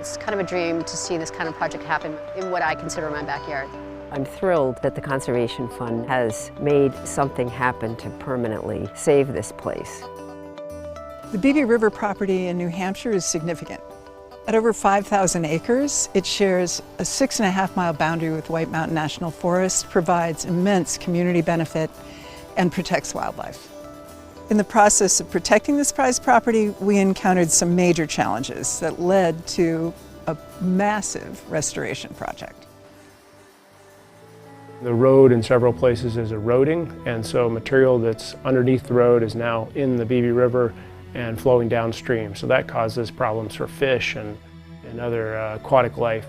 It's kind of a dream to see this kind of project happen in what I consider my backyard. I'm thrilled that the Conservation Fund has made something happen to permanently save this place. The Beebe River property in New Hampshire is significant. At over 5,000 acres, it shares a 6.5-mile boundary with White Mountain National Forest, provides immense community benefit, and protects wildlife. In the process of protecting this prized property, we encountered some major challenges that led to a massive restoration project. The road in several places is eroding, and so material that's underneath the road is now in the Beebe River and flowing downstream. So that causes problems for fish and other aquatic life.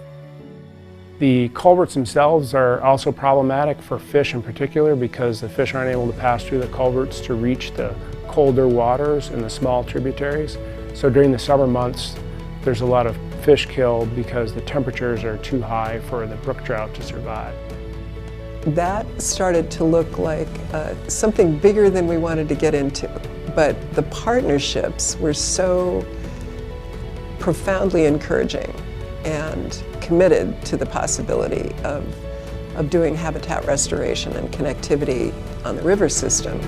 The culverts themselves are also problematic for fish in particular because the fish aren't able to pass through the culverts to reach the colder waters in the small tributaries. So during the summer months, there's a lot of fish killed because the temperatures are too high for the brook trout to survive. That started to look like something bigger than we wanted to get into. But the partnerships were so profoundly encouraging and committed to the possibility of doing habitat restoration and connectivity on the river system.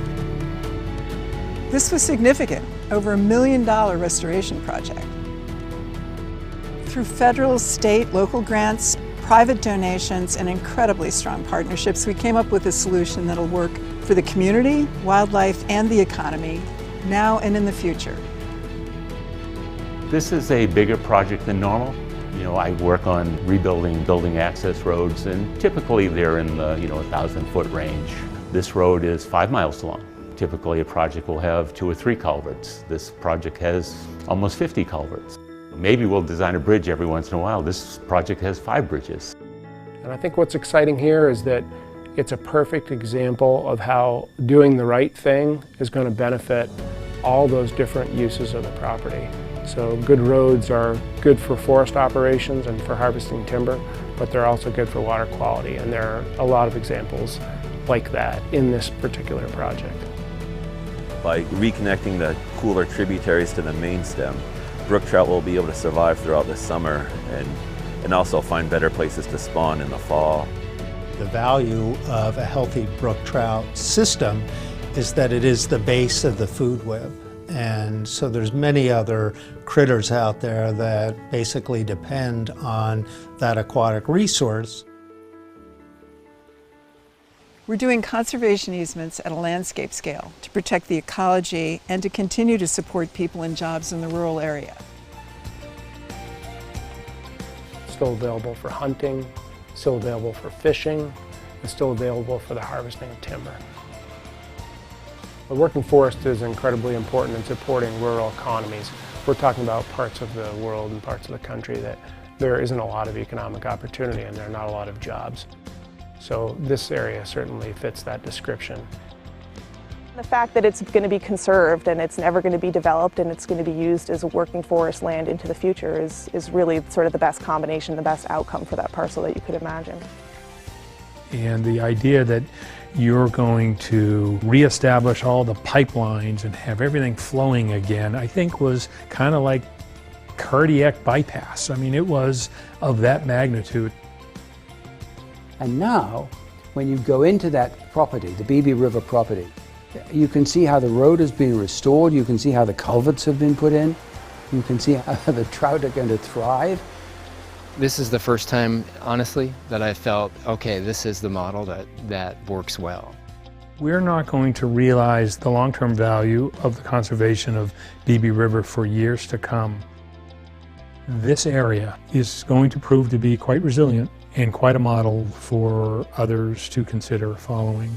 This was significant, over $1 million restoration project. Through federal, state, local grants, private donations, and incredibly strong partnerships, we came up with a solution that'll work for the community, wildlife, and the economy, now and in the future. This is a bigger project than normal. You know, I work on building access roads, and typically they're in the 1,000-foot range. This road is 5 miles long. Typically a project will have 2 or 3 culverts. This project has almost 50 culverts. Maybe we'll design a bridge every once in a while. This project has 5 bridges. And I think what's exciting here is that it's a perfect example of how doing the right thing is going to benefit all those different uses of the property. So good roads are good for forest operations and for harvesting timber, but they're also good for water quality, and there are a lot of examples like that in this particular project. By reconnecting the cooler tributaries to the main stem, brook trout will be able to survive throughout the summer and also find better places to spawn in the fall. The value of a healthy brook trout system is that it is the base of the food web. And so there's many other critters out there that basically depend on that aquatic resource. We're doing conservation easements at a landscape scale to protect the ecology and to continue to support people and jobs in the rural area. Still available for hunting, still available for fishing, and still available for the harvesting of timber. The working forest is incredibly important in supporting rural economies. We're talking about parts of the world and parts of the country that there isn't a lot of economic opportunity and there are not a lot of jobs. So this area certainly fits that description. The fact that it's going to be conserved and it's never going to be developed and it's going to be used as a working forest land into the future is really sort of the best combination, the best outcome for that parcel that you could imagine. And the idea that you're going to reestablish all the pipelines and have everything flowing again, I think was kind of like cardiac bypass. I mean, it was of that magnitude. And now, when you go into that property, the Beebe River property, you can see how the road is being restored, you can see how the culverts have been put in, you can see how the trout are going to thrive. This is the first time, honestly, that I felt, okay, this is the model that works well. We're not going to realize the long-term value of the conservation of Beebe River for years to come. This area is going to prove to be quite resilient and quite a model for others to consider following.